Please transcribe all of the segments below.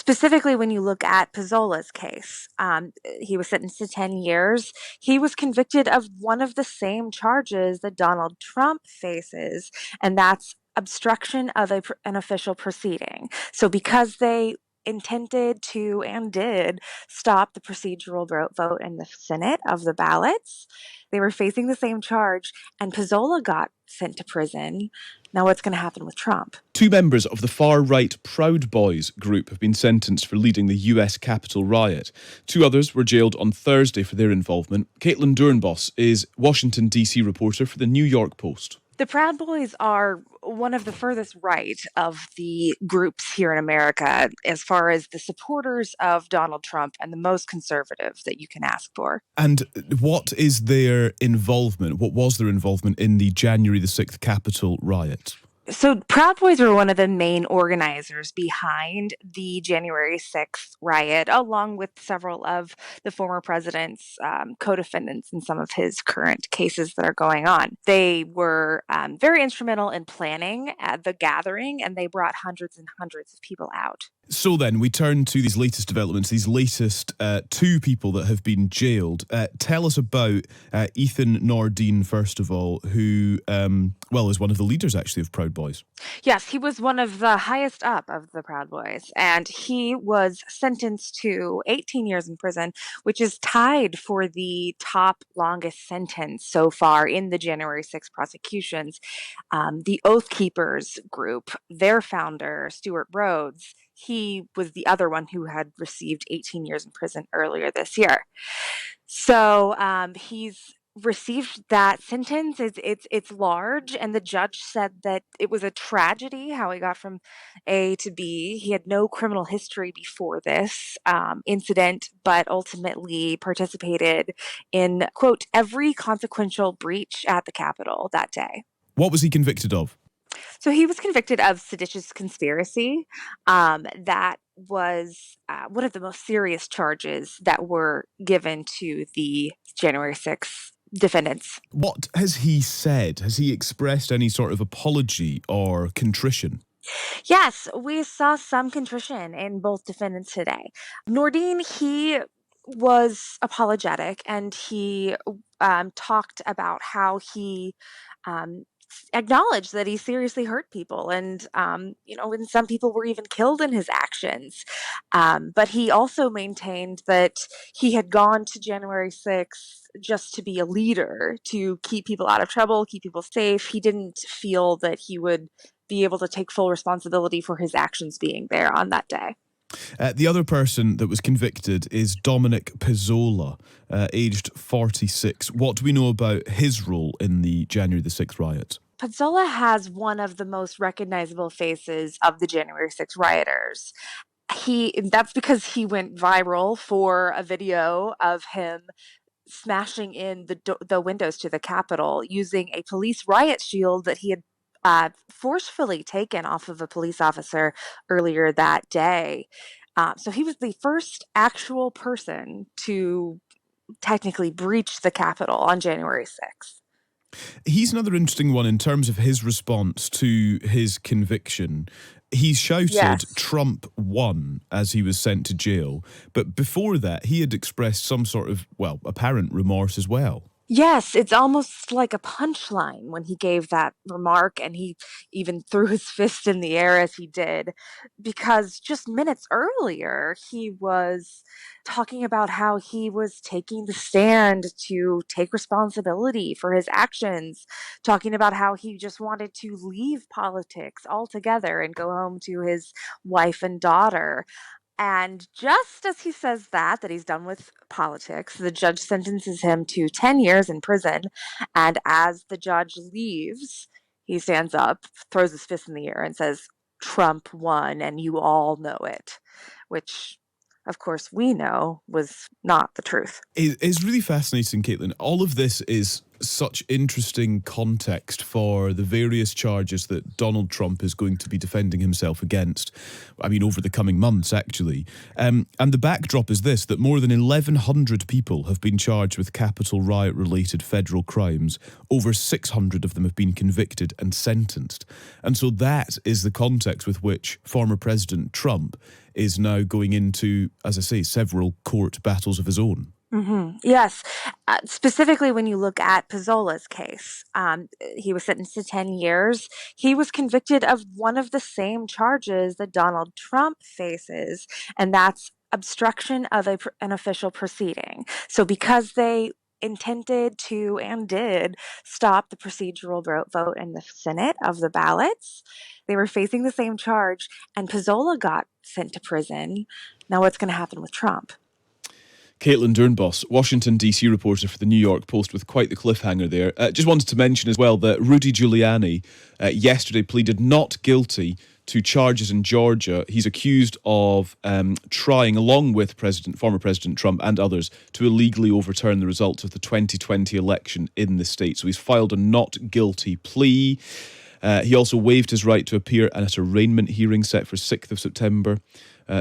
Specifically, when you look at Pizzola's case, he was sentenced to 10 years. He was convicted of one of the same charges that Donald Trump faces, and that's obstruction of an official proceeding. So because they intended to and did stop the procedural vote in the Senate of the ballots, they were facing the same charge, and Pizzola got sent to prison. Now, what's going to happen with Trump? 2 members of the far-right Proud Boys group have been sentenced for leading the US Capitol riot. 2 others were jailed on Thursday for their involvement. Caitlin Doornboss is Washington, D.C. reporter for the New York Post. The Proud Boys are one of the furthest right of the groups here in America as far as the supporters of Donald Trump and the most conservative that you can ask for. And what is their involvement? What was their involvement in the January the 6th Capitol riot? So Proud Boys were one of the main organizers behind the January 6th riot, along with several of the former president's co-defendants in some of his current cases that are going on. They were very instrumental in planning the gathering, and they brought hundreds and hundreds of people out. So then, we turn to these latest developments, these latest 2 people that have been jailed. Tell us about Ethan Nordine, first of all, who, is one of the leaders, actually, of Proud Boys. Yes, he was one of the highest up of the Proud Boys, and he was sentenced to 18 years in prison, which is tied for the top longest sentence so far in the January 6th prosecutions. The Oath Keepers group, their founder, Stuart Rhodes, he was the other one who had received 18 years in prison earlier this year. So he's received that sentence. It's large, and the judge said that it was a tragedy how he got from A to B. He had no criminal history before this incident, but ultimately participated in, quote, every consequential breach at the Capitol that day. What was he convicted of? So he was convicted of seditious conspiracy. That was one of the most serious charges that were given to the January 6th defendants. What has he said? Has he expressed any sort of apology or contrition? Yes, we saw some contrition in both defendants today. Nordine, he was apologetic, and he talked about how he acknowledged that he seriously hurt people, and and some people were even killed in his actions. But he also maintained that he had gone to January 6th just to be a leader, to keep people out of trouble, keep people safe. He didn't feel that he would be able to take full responsibility for his actions being there on that day. The other person that was convicted is Dominic Pizzola, aged 46. What do we know about his role in the January the 6th riots? Pizzola has one of the most recognizable faces of the January 6th rioters. That's because he went viral for a video of him smashing in the windows to the Capitol using a police riot shield that he had forcefully taken off of a police officer earlier that day. So he was the first actual person to technically breach the Capitol on January 6th. He's another interesting one in terms of his response to his conviction. He shouted, Yes. Trump won, as he was sent to jail. But before that, he had expressed some sort of, apparent remorse as well. Yes, it's almost like a punchline when he gave that remark, and he even threw his fist in the air as he did, because just minutes earlier, he was talking about how he was taking the stand to take responsibility for his actions, talking about how he just wanted to leave politics altogether and go home to his wife and daughter. And just as he says that he's done with politics, the judge sentences him to 10 years in prison. And as the judge leaves, he stands up, throws his fist in the air, and says, Trump won, and you all know it, which, of course, we know was not the truth. It's really fascinating, Caitlin. All of this is such interesting context for the various charges that Donald Trump is going to be defending himself against, over the coming months, actually. And the backdrop is this, that more than 1,100 people have been charged with Capitol riot-related federal crimes. Over 600 of them have been convicted and sentenced. And so that is the context with which former President Trump is now going into, as I say, several court battles of his own. Yes. Specifically, when you look at Pizzola's case, he was sentenced to 10 years. He was convicted of one of the same charges that Donald Trump faces, and that's obstruction of an official proceeding. So, because they intended to and did stop the procedural vote in the Senate of the ballots, they were facing the same charge, and Pizzola got sent to prison. Now, what's going to happen with Trump? Caitlin Doornboss, Washington, D.C. reporter for the New York Post, with quite the cliffhanger there. Just wanted to mention as well that Rudy Giuliani yesterday pleaded not guilty to charges in Georgia. He's accused of trying, along with former President Trump and others, to illegally overturn the results of the 2020 election in the state. So he's filed a not guilty plea. He also waived his right to appear at an arraignment hearing set for 6th of September.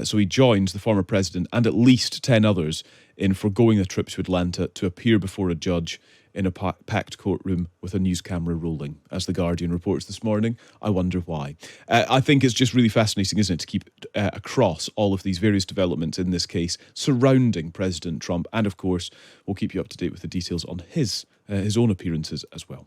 So he joins the former president and at least 10 others in foregoing a trip to Atlanta to appear before a judge in a packed courtroom with a news camera rolling. As The Guardian reports this morning, I wonder why. I think it's just really fascinating, isn't it, to keep across all of these various developments in this case surrounding President Trump. And of course, we'll keep you up to date with the details on his own appearances as well.